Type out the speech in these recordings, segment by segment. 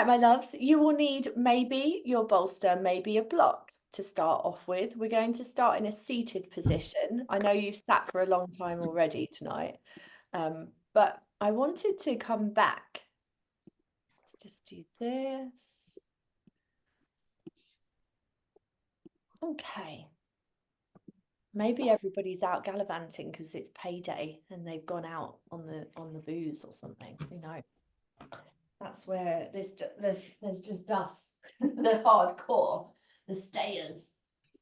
right, my loves, you will need maybe your bolster, maybe a block to start off with. We're going to start in a seated position. I know you've sat for a long time already tonight, but I wanted to come back. Let's just do this. Okay. Maybe everybody's out gallivanting because it's payday and they've gone out on the booze or something. Who knows? That's where there's just us, the hardcore, the stayers.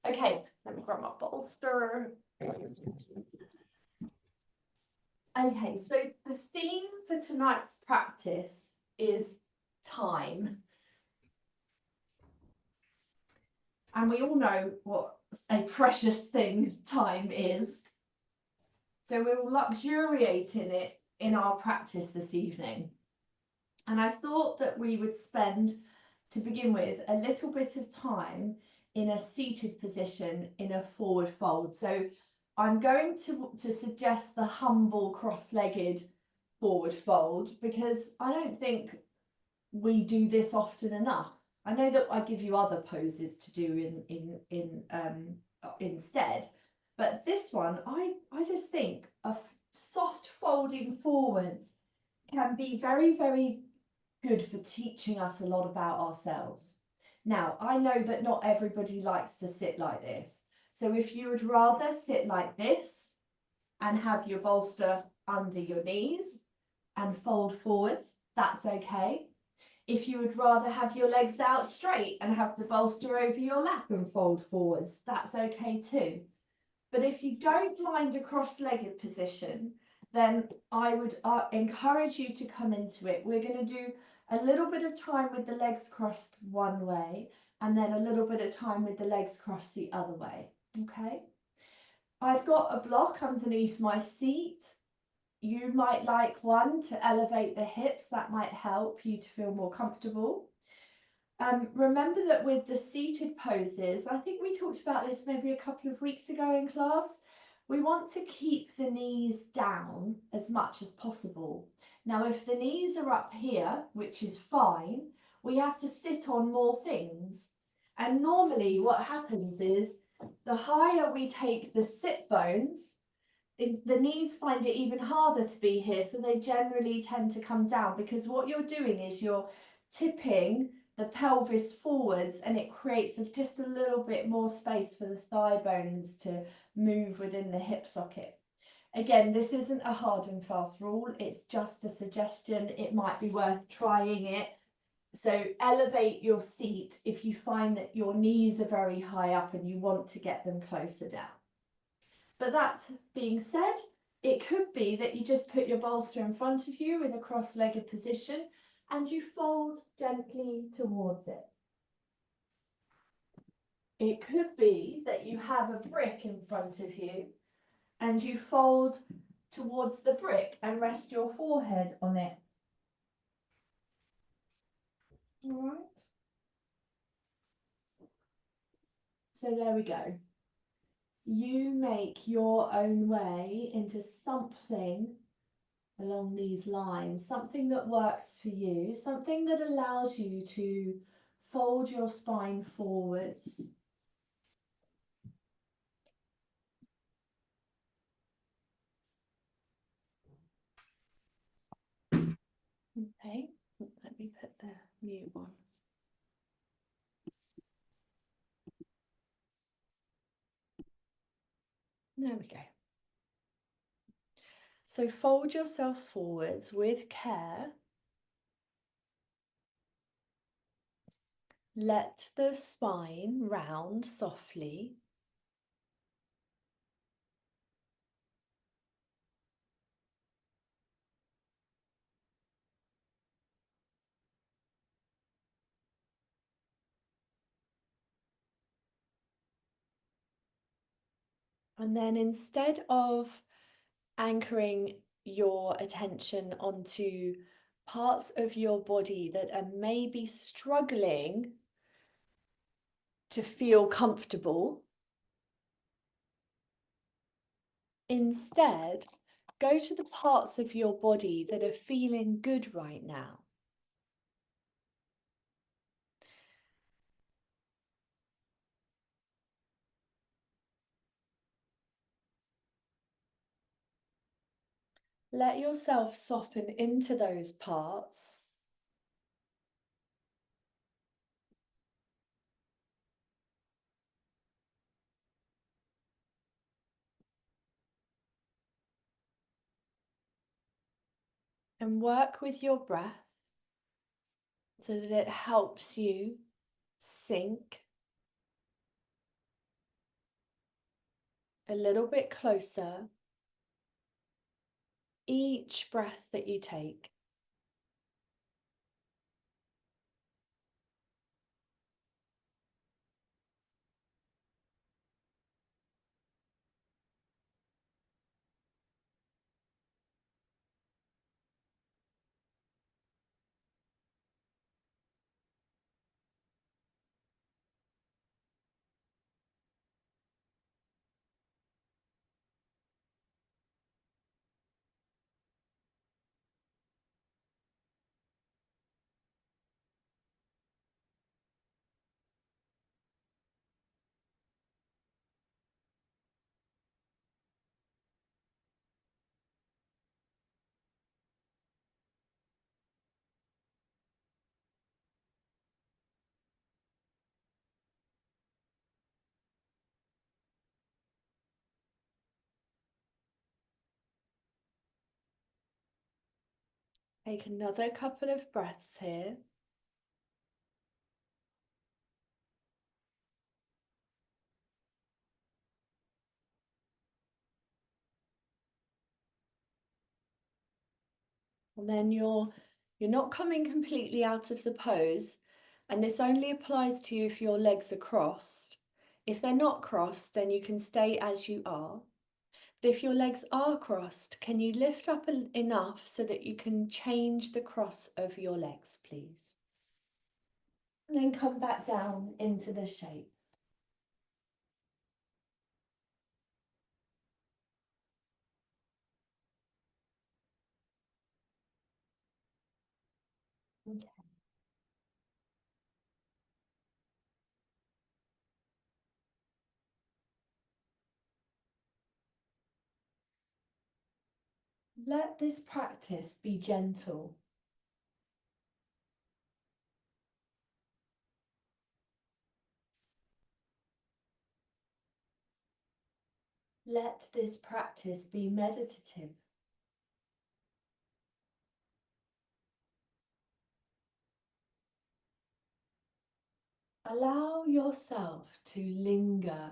Okay, let me grab my bolster. Okay, so the theme for tonight's practice is time. And we all know what a precious thing time is. So we'll luxuriate in it in our practice this evening. And I thought that we would spend, to begin with, a little bit of time in a seated position in a forward fold. So I'm going to suggest the humble cross-legged forward fold because I don't think we do this often enough. I know that I give you other poses to do instead, but this one I just think a soft folding forwards can be very, very good for teaching us a lot about ourselves. Now, I know that not everybody likes to sit like this. So if you would rather sit like this and have your bolster under your knees and fold forwards, that's okay. If you would rather have your legs out straight and have the bolster over your lap and fold forwards, that's okay too. But if you don't mind a cross-legged position, then I would encourage you to come into it. We're going to do a little bit of time with the legs crossed one way and then a little bit of time with the legs crossed the other way. Okay. I've got a block underneath my seat. You might like one to elevate the hips. That might help you to feel more comfortable. Remember that with the seated poses, I think we talked about this maybe a couple of weeks ago in class, we want to keep the knees down as much as possible. Now, if the knees are up here, which is fine, we have to sit on more things. And normally what happens is the higher we take the sit bones, the knees find it even harder to be here. So they generally tend to come down because what you're doing is you're tipping the pelvis forwards and it creates just a little bit more space for the thigh bones to move within the hip socket. Again, this isn't a hard and fast rule, it's just a suggestion. It might be worth trying it. So elevate your seat if you find that your knees are very high up and you want to get them closer down. But that being said, it could be that you just put your bolster in front of you in a cross-legged position and you fold gently towards it. It could be that you have a brick in front of you and you fold towards the brick and rest your forehead on it. All right. So there we go. You make your own way into something along these lines, something that works for you, something that allows you to fold your spine forwards. Okay, let me put the mute on. There we go. So fold yourself forwards with care. Let the spine round softly. And then instead of anchoring your attention onto parts of your body that are maybe struggling to feel comfortable, instead, go to the parts of your body that are feeling good right now. Let yourself soften into those parts. And work with your breath so that it helps you sink a little bit closer each breath that you take. Take another couple of breaths here. And then you're not coming completely out of the pose, and this only applies to you if your legs are crossed. If they're not crossed, then you can stay as you are. But if your legs are crossed, can you lift up enough so that you can change the cross of your legs, please? And then come back down into the shape. Okay. Let this practice be gentle. Let this practice be meditative. Allow yourself to linger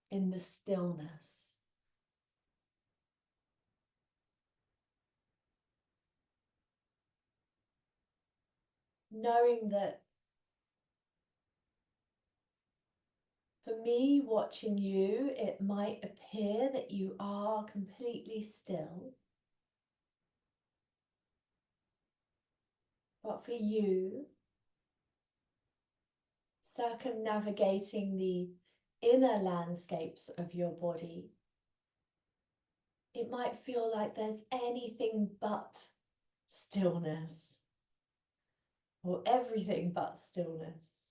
in the stillness. Knowing that for me, watching you, it might appear that you are completely still. But for you, circumnavigating the inner landscapes of your body, it might feel like there's anything but stillness, or everything but stillness.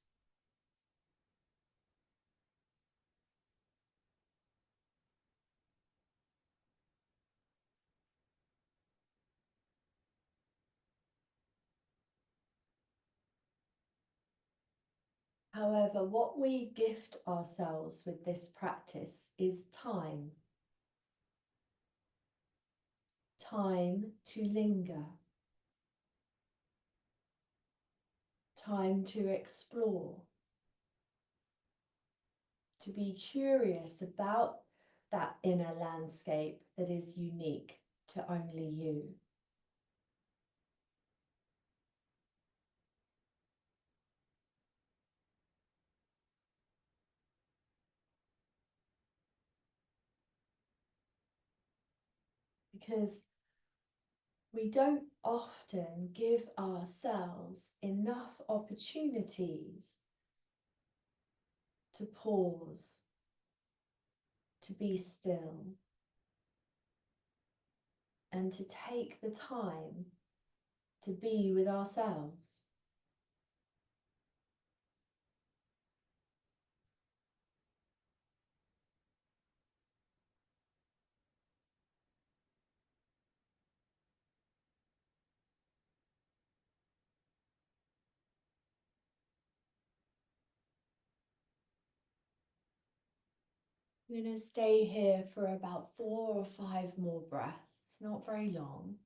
However, what we gift ourselves with this practice is time. Time to linger. Time to explore. To be curious about that inner landscape that is unique to only you. Because we don't often give ourselves enough opportunities to pause, to be still, and to take the time to be with ourselves. I'm going to stay here for about 4 or 5 more breaths, not very long.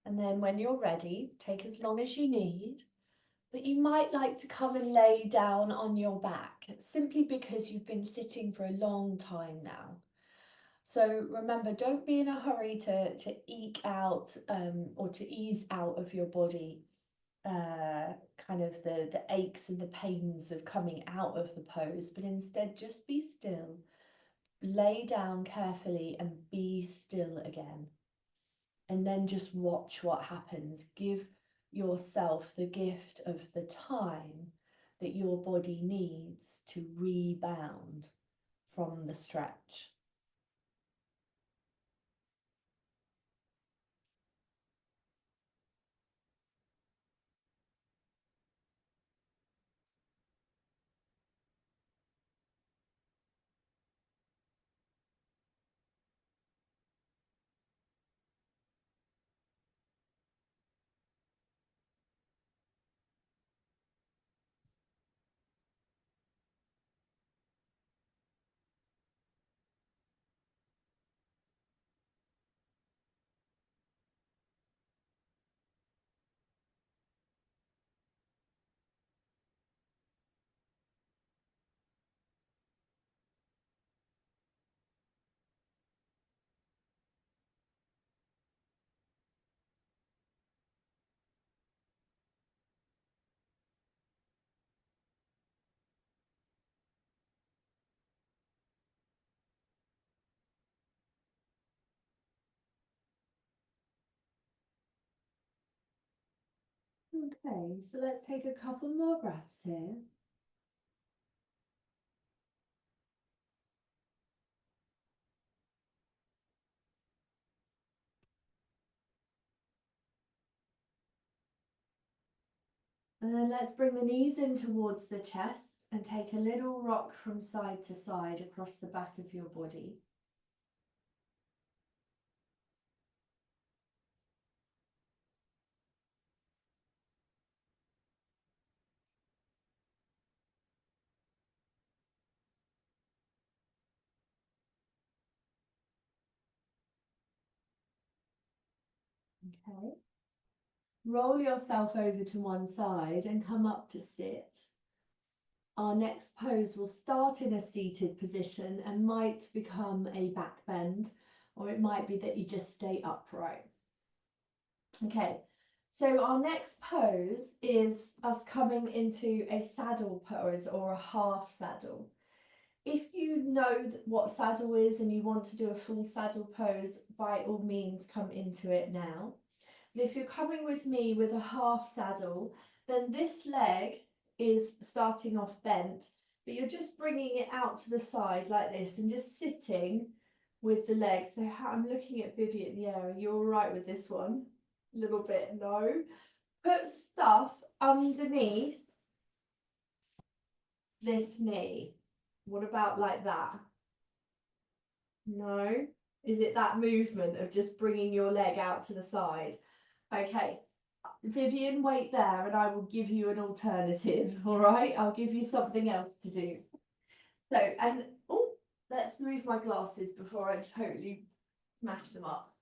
And then when you're ready, take as long as you need, but you might like to come and lay down on your back, simply because you've been sitting for a long time now. So remember, don't be in a hurry to eke out or to ease out of your body kind of the aches and the pains of coming out of the pose, but instead just be still, lay down carefully and be still again. And then just watch what happens. Give yourself the gift of the time that your body needs to rebound from the stretch. Okay, so let's take a couple more breaths here. And then let's bring the knees in towards the chest and take a little rock from side to side across the back of your body. Okay. Roll yourself over to one side and come up to sit. Our next pose will start in a seated position and might become a back bend, or it might be that you just stay upright. Okay, so our next pose is us coming into a saddle pose or a half saddle. If you know what saddle is and you want to do a full saddle pose, by all means come into it now. But if you're coming with me with a half saddle, then this leg is starting off bent, but you're just bringing it out to the side like this and just sitting with the legs. So I'm looking at Vivian, yeah, are you all right with this one? A little bit, no. Put stuff underneath this knee. What about like that? No? Is it that movement of just bringing your leg out to the side? Okay, Vivian, wait there and I will give you an alternative, all right? I'll give you something else to do. So, and, oh, let's move my glasses before I totally smash them up.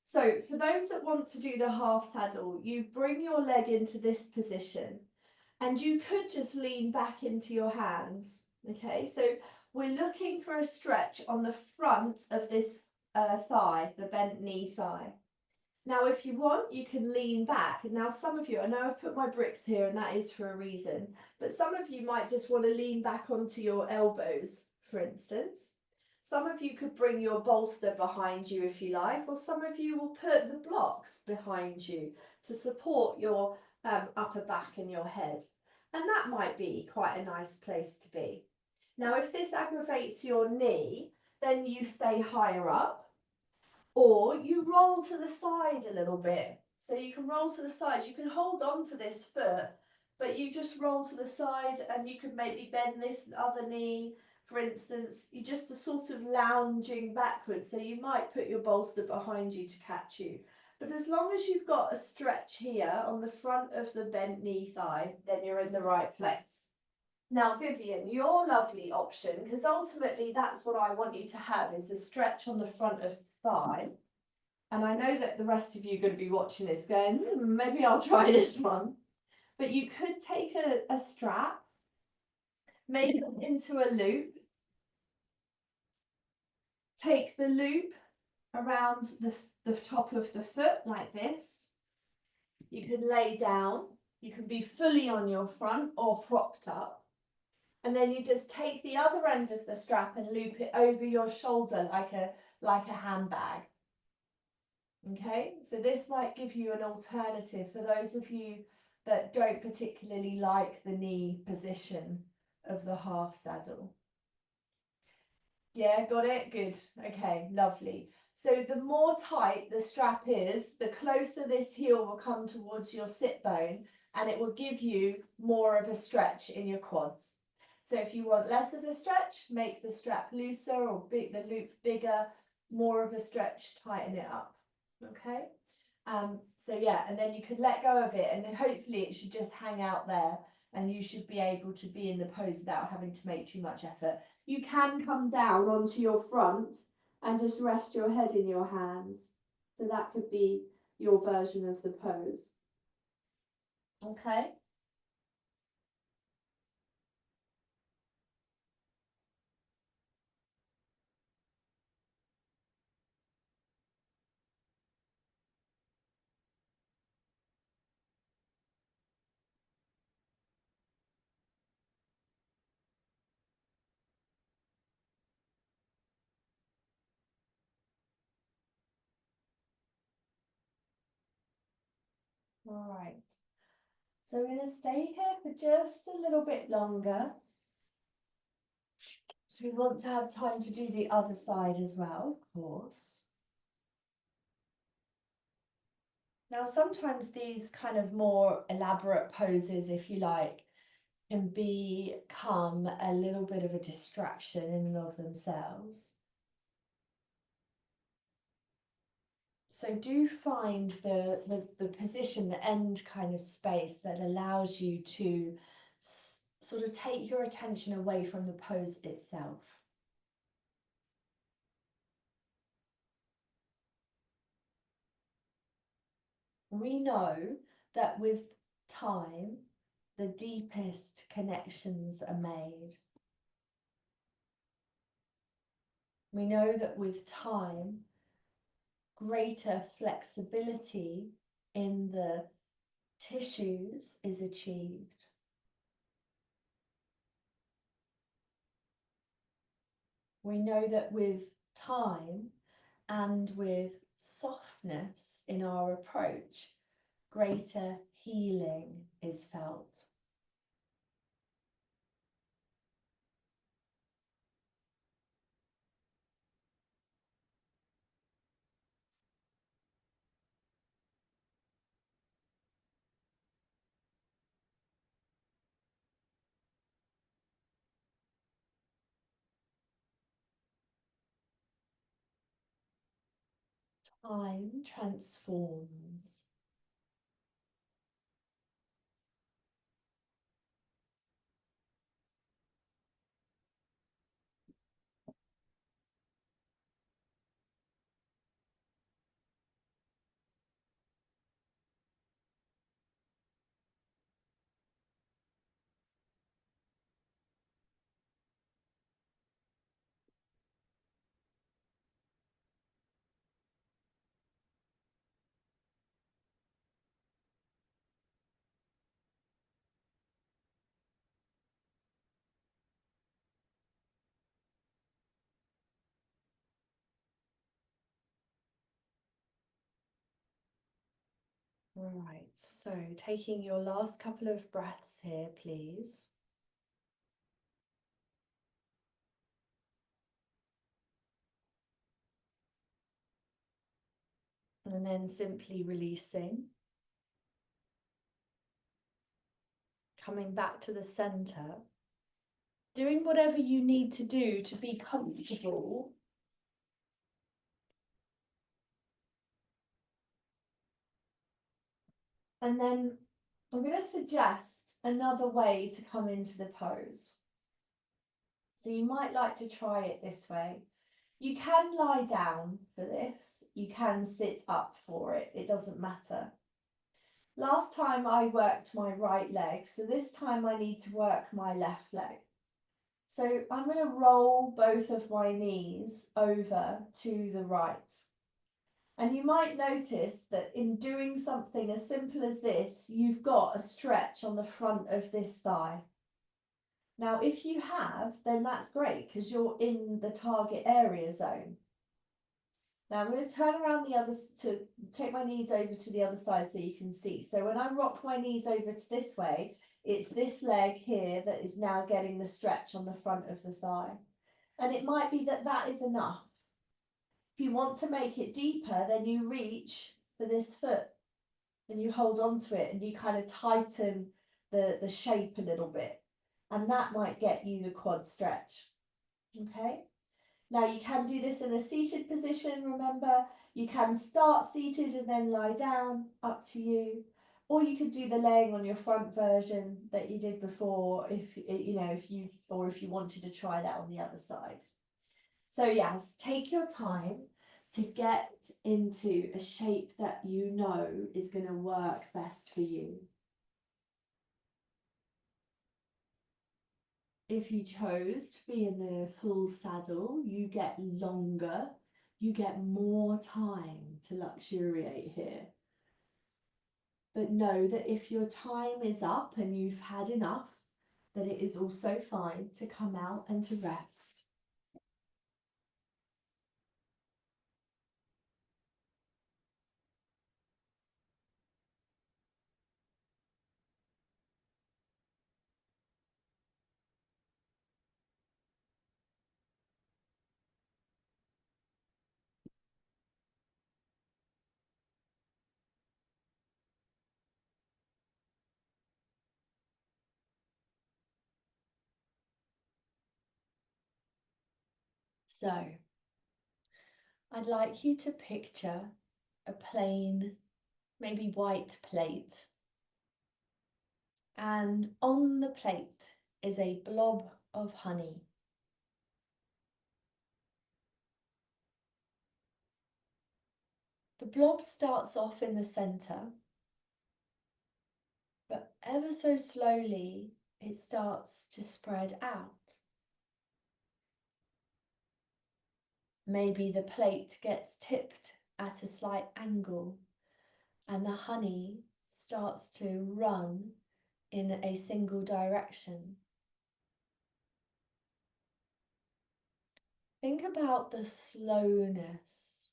So, for those that want to do the half saddle, you bring your leg into this position and you could just lean back into your hands, okay? So, we're looking for a stretch on the front of this thigh, the bent knee thigh. Now, if you want, you can lean back. Now, some of you, I know I've put my bricks here and that is for a reason, but some of you might just want to lean back onto your elbows, for instance. Some of you could bring your bolster behind you if you like, or some of you will put the blocks behind you to support your upper back and your head. And that might be quite a nice place to be. Now, if this aggravates your knee, then you stay higher up. or you roll to the side a little bit. So you can roll to the side, you can hold on to this foot, but you just roll to the side and you could maybe bend this other knee, for instance. You just are sort of lounging backwards, so you might put your bolster behind you to catch you. But as long as you've got a stretch here on the front of the bent knee thigh, then you're in the right place. Now, Vivian, your lovely option, because ultimately that's what I want you to have, is a stretch on the front of the thigh. And I know that the rest of you are going to be watching this going, maybe I'll try this one. But you could take a strap, make it into a loop, take the loop around the top of the foot like this. You can lay down, you can be fully on your front or propped up. And then you just take the other end of the strap and loop it over your shoulder like a handbag. Okay, so this might give you an alternative for those of you that don't particularly like the knee position of the half saddle. Yeah, got it? Good. Okay, lovely. So the more tight the strap is, the closer this heel will come towards your sit bone, and it will give you more of a stretch in your quads. So if you want less of a stretch, make the strap looser or the loop bigger, more of a stretch, tighten it up. Okay. So yeah, and then you could let go of it, and then hopefully it should just hang out there, and you should be able to be in the pose without having to make too much effort. You can come down onto your front and just rest your head in your hands. So that could be your version of the pose. Okay. All right. So we're going to stay here for just a little bit longer. So we want to have time to do the other side as well, of course. Now, sometimes these kind of more elaborate poses, if you like, can become a little bit of a distraction in and of themselves. So do find the position, the end kind of space that allows you to sort of take your attention away from the pose itself. We know that with time, the deepest connections are made. We know that with time, greater flexibility in the tissues is achieved. We know that with time and with softness in our approach, greater healing is felt. Time transforms. Right, so taking your last couple of breaths here, please. And then simply releasing. Coming back to the center. Doing whatever you need to do to be comfortable. And then I'm going to suggest another way to come into the pose. So you might like to try it this way. You can lie down for this. You can sit up for it. It doesn't matter. Last time I worked my right leg, so this time I need to work my left leg. So I'm going to roll both of my knees over to the right. And you might notice that in doing something as simple as this, you've got a stretch on the front of this thigh. Now, if you have, then that's great because you're in the target area zone. Now I'm going to turn around to take my knees over to the other side so you can see. So when I rock my knees over to this way, it's this leg here that is now getting the stretch on the front of the thigh. And it might be that that is enough. If you want to make it deeper, then you reach for this foot and you hold on to it and you kind of tighten the shape a little bit. And that might get you the quad stretch. Okay. Now you can do this in a seated position, remember. You can start seated and then lie down, up to you. Or you could do the laying on your front version that you did before if you wanted to try that on the other side. So yes, take your time to get into a shape that you know is going to work best for you. If you chose to be in the full saddle, you get longer, you get more time to luxuriate here. But know that if your time is up and you've had enough, that it is also fine to come out and to rest. So, I'd like you to picture a plain, maybe white plate. And on the plate is a blob of honey. The blob starts off in the centre, but ever so slowly it starts to spread out. Maybe the plate gets tipped at a slight angle and the honey starts to run in a single direction. Think about the slowness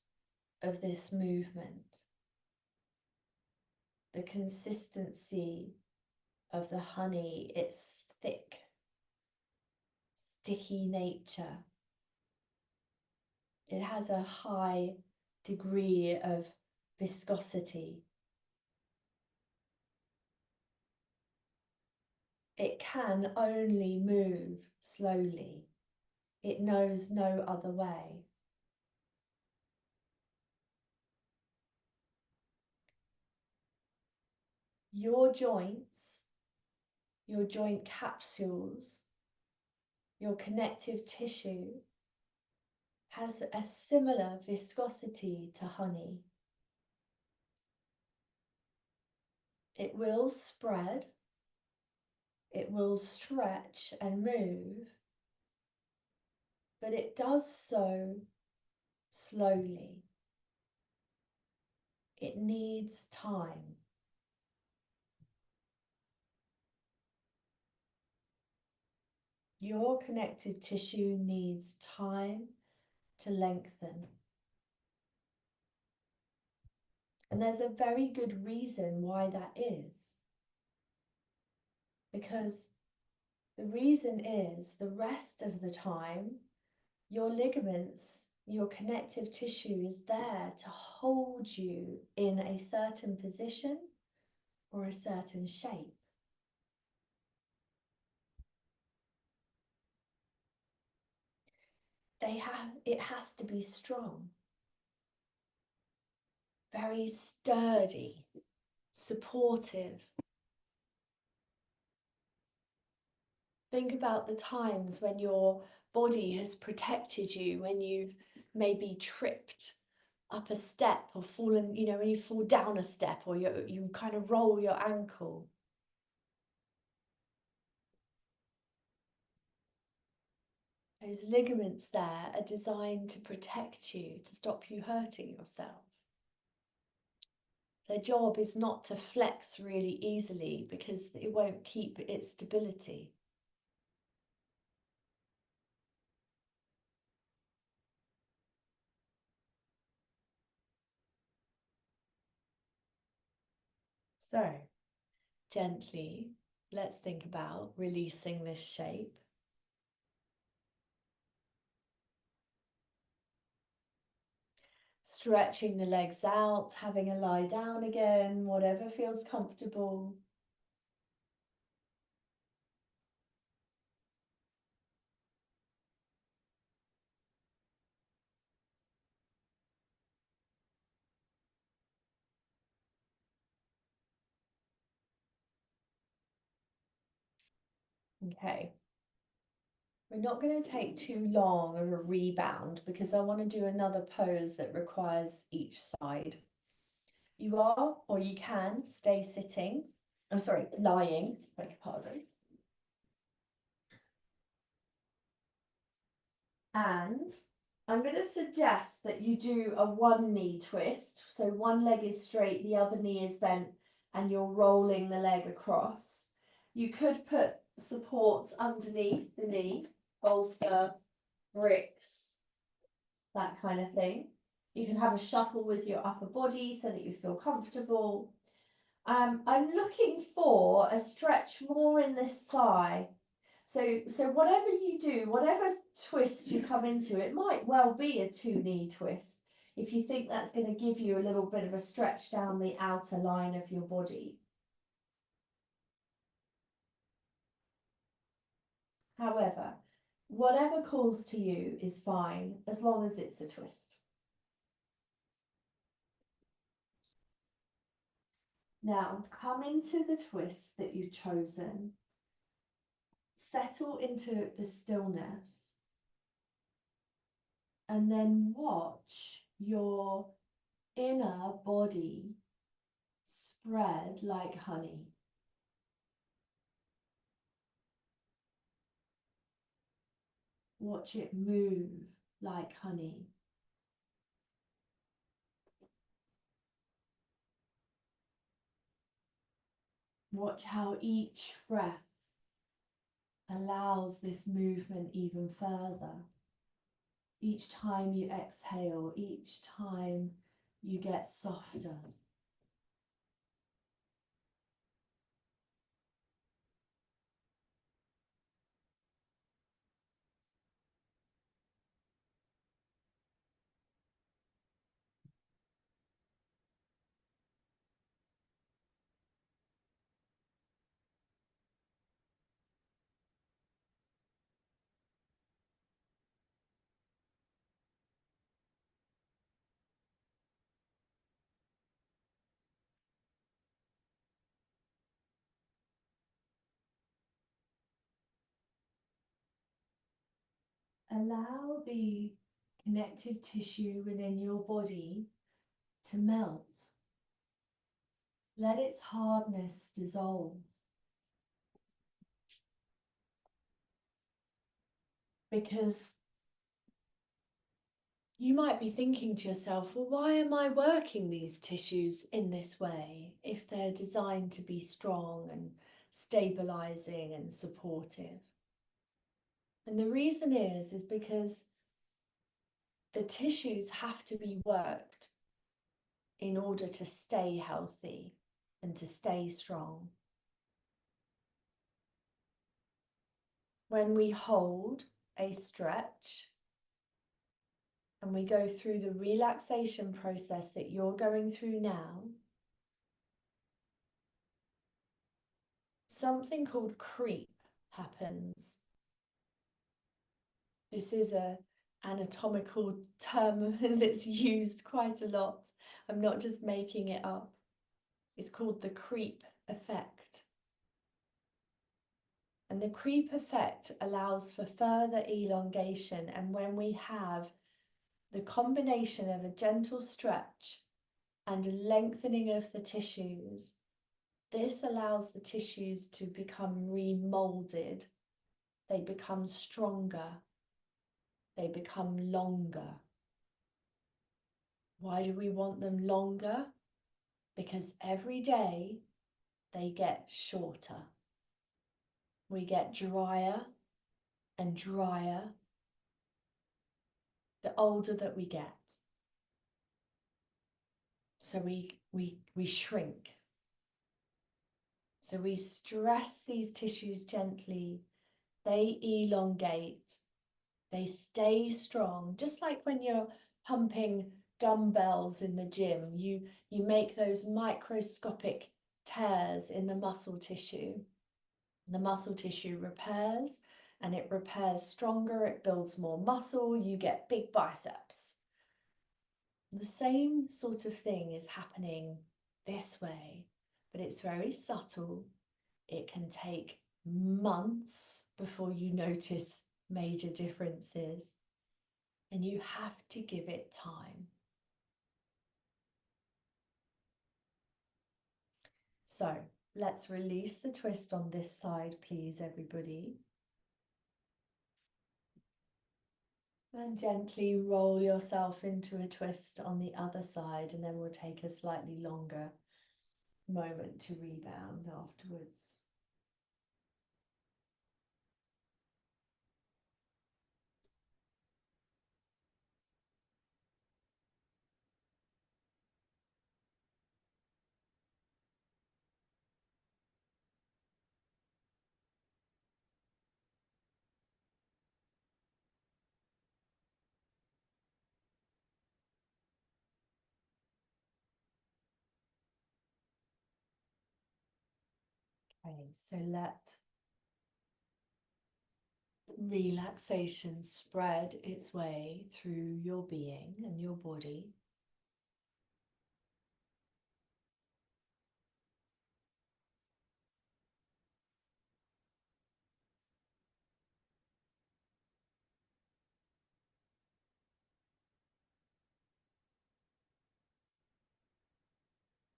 of this movement, the consistency of the honey, its thick, sticky nature. It has a high degree of viscosity. It can only move slowly. It knows no other way. Your joints, your joint capsules, your connective tissue has a similar viscosity to honey. It will spread, it will stretch and move, but it does so slowly. It needs time. Your connective tissue needs time to lengthen. And there's a very good reason why that is. Because the reason is the rest of the time, your ligaments Your connective tissue is there to hold you in a certain position or a certain shape. It has to be strong, very sturdy, supportive. Think about the times when your body has protected you, when you've maybe tripped up a step or fallen, when you fall down a step or you kind of roll your ankle. Those ligaments there are designed to protect you, to stop you hurting yourself. Their job is not to flex really easily because it won't keep its stability. So, gently, let's think about releasing this shape. Stretching the legs out, having a lie down again, whatever feels comfortable. Okay. We're not going to take too long of a rebound because I want to do another pose that requires each side. You are, or you can, stay sitting. Oh, sorry, lying, beg your pardon. And I'm going to suggest that you do a one knee twist. So one leg is straight, the other knee is bent, and you're rolling the leg across. You could put supports underneath the knee, bolster, bricks, that kind of thing. You can have a shuffle with your upper body so that you feel comfortable. I'm looking for a stretch more in this thigh. So whatever you do, whatever twist you come into, it might well be a two knee twist if you think that's going to give you a little bit of a stretch down the outer line of your body. However, whatever calls to you is fine as long as it's a twist. Now come into the twist that you've chosen. Settle into the stillness and then watch your inner body spread like honey. Watch it move like honey. Watch how each breath allows this movement even further. Each time you exhale, each time you get softer. Allow the connective tissue within your body to melt. Let its hardness dissolve. Because you might be thinking to yourself, well, why am I working these tissues in this way if they're designed to be strong and stabilizing and supportive? And the reason is because the tissues have to be worked in order to stay healthy and to stay strong. When we hold a stretch and we go through the relaxation process that you're going through now, something called creep happens. This is a anatomical term that's used quite a lot. I'm not just making it up. It's called the creep effect. And the creep effect allows for further elongation. And when we have the combination of a gentle stretch and a lengthening of the tissues, this allows the tissues to become remolded. They become stronger. They become longer. Why do we want them longer? Because every day they get shorter. We get drier and drier the older that we get. So we shrink. So we stress these tissues gently. They elongate. They stay strong. Just like when you're pumping dumbbells in the gym, you make those microscopic tears in the muscle tissue. The muscle tissue repairs, and it repairs stronger, it builds more muscle, you get big biceps. The same sort of thing is happening this way, but it's very subtle. It can take months before you notice major differences, and you have to give it time. So let's release the twist on this side, please, everybody. And gently roll yourself into a twist on the other side, and then we'll take a slightly longer moment to rebound afterwards. Okay, so let relaxation spread its way through your being and your body.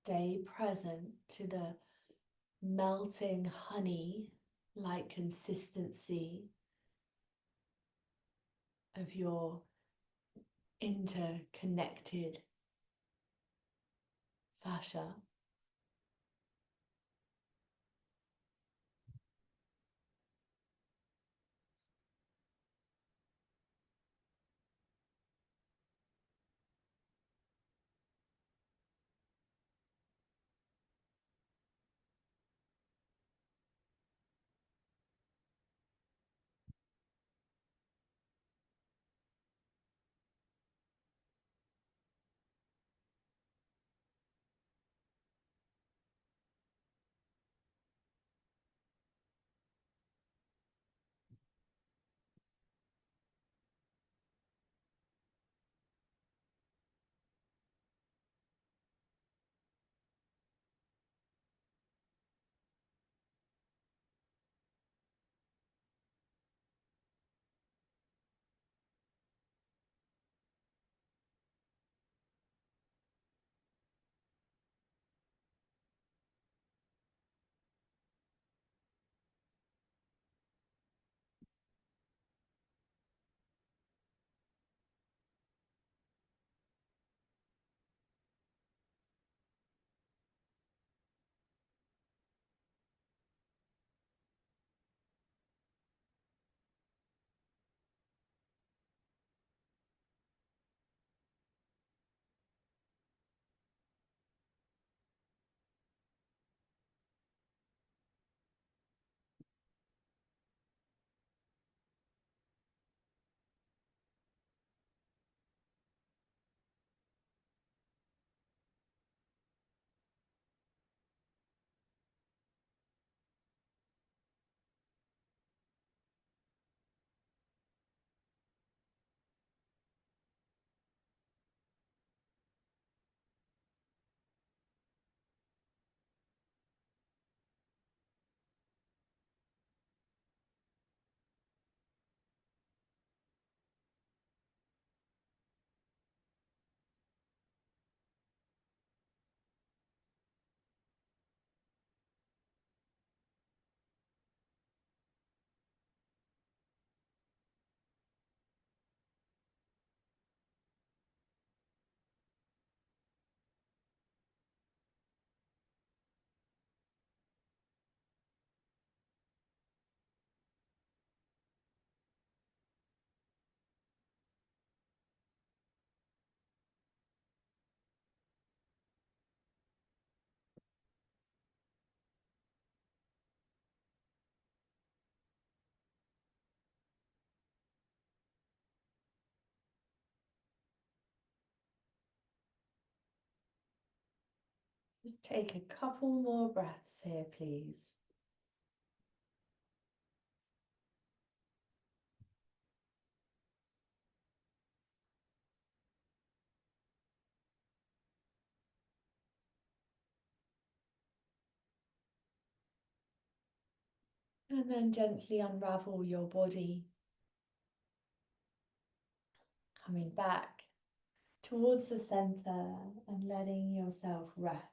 Stay present to the melting honey-like consistency of your interconnected fascia. Just take a couple more breaths here, please. And then gently unravel your body, coming back towards the center and letting yourself rest.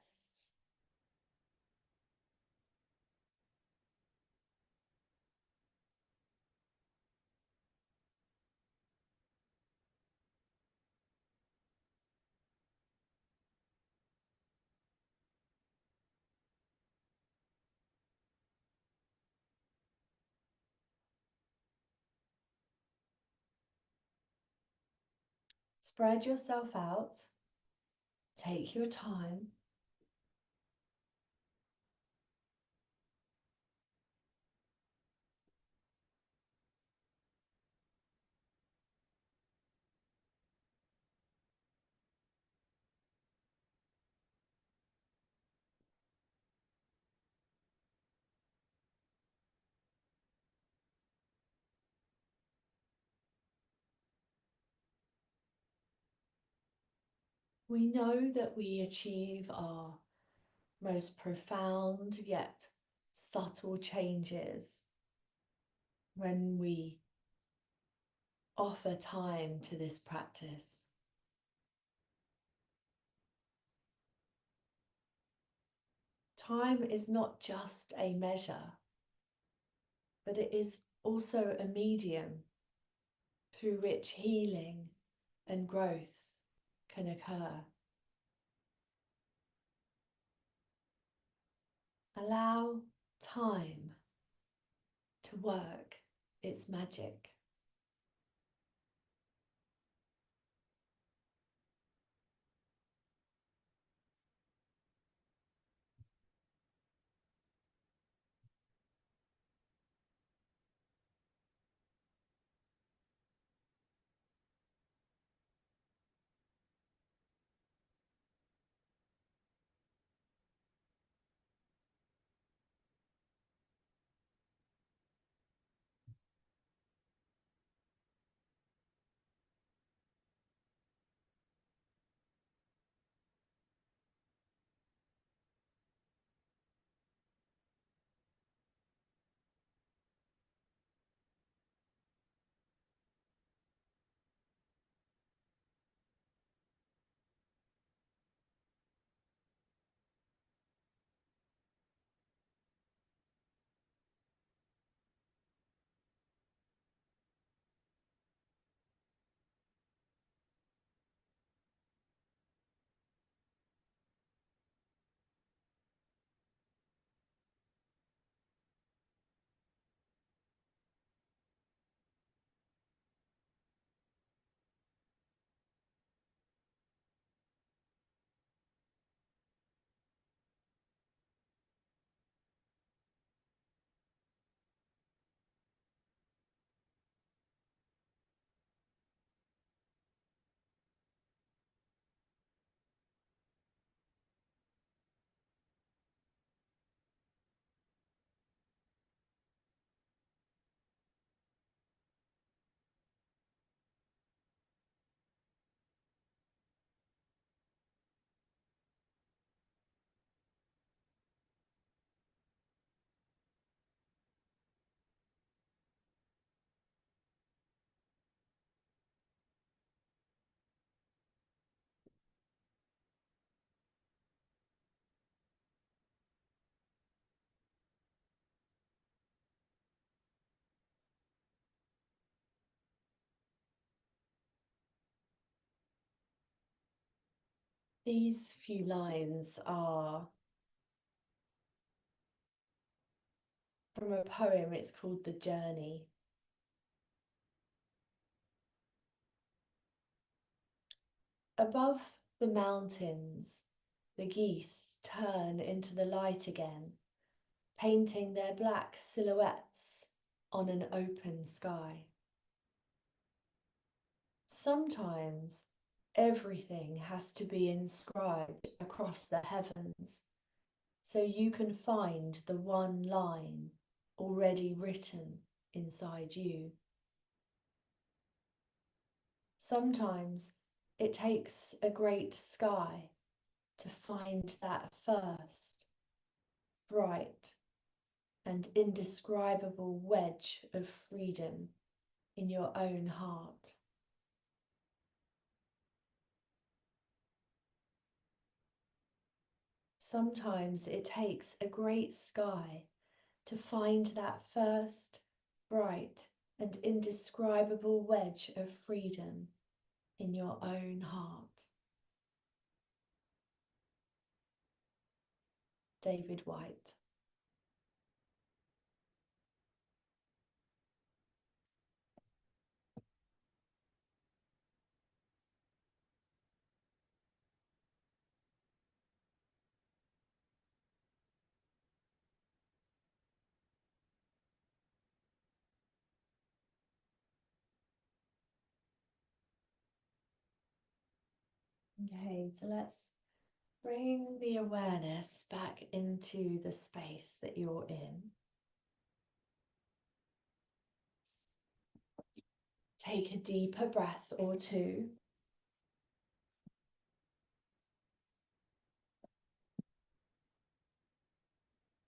Spread yourself out. Take your time. We know that we achieve our most profound yet subtle changes when we offer time to this practice. Time is not just a measure, but it is also a medium through which healing and growth can occur. Allow time to work its magic. These few lines are from a poem. It's called The Journey. Above the mountains, the geese turn into the light again, painting their black silhouettes on an open sky. Sometimes everything has to be inscribed across the heavens, so you can find the one line already written inside you. Sometimes it takes a great sky to find that first bright and indescribable wedge of freedom in your own heart. Sometimes it takes a great sky to find that first bright and indescribable wedge of freedom in your own heart. David White. Okay, so let's bring the awareness back into the space that you're in. Take a deeper breath or two.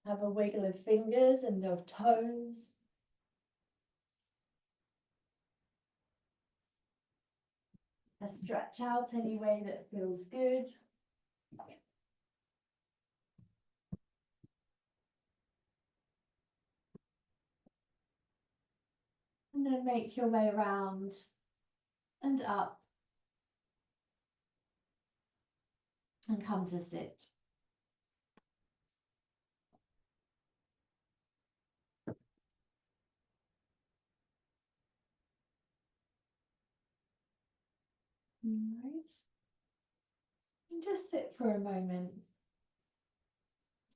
Have a wiggle of fingers and of toes. A stretch out any way that feels good. And then make your way around and up and come to sit. Right. And just sit for a moment.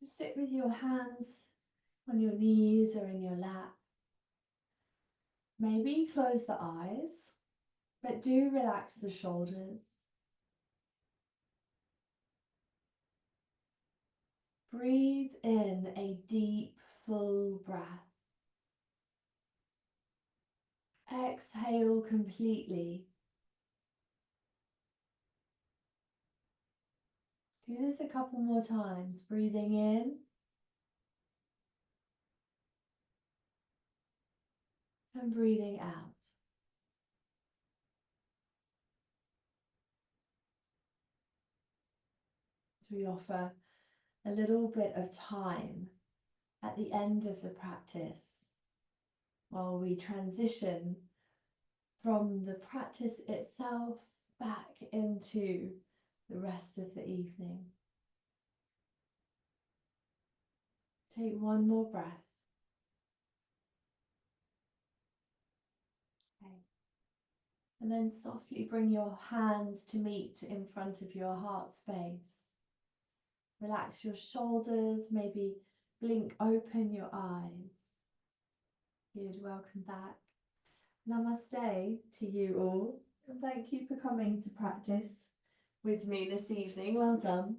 Just sit with your hands on your knees or in your lap. Maybe close the eyes, but do relax the shoulders. Breathe in a deep, full breath. Exhale completely. Do this a couple more times, breathing in and breathing out. So we offer a little bit of time at the end of the practice while we transition from the practice itself back into the rest of the evening. Take one more breath. Okay. And then softly bring your hands to meet in front of your heart space. Relax your shoulders, maybe blink open your eyes. Good, welcome back. Namaste to you all. And thank you for coming to practice with me this evening. Well done.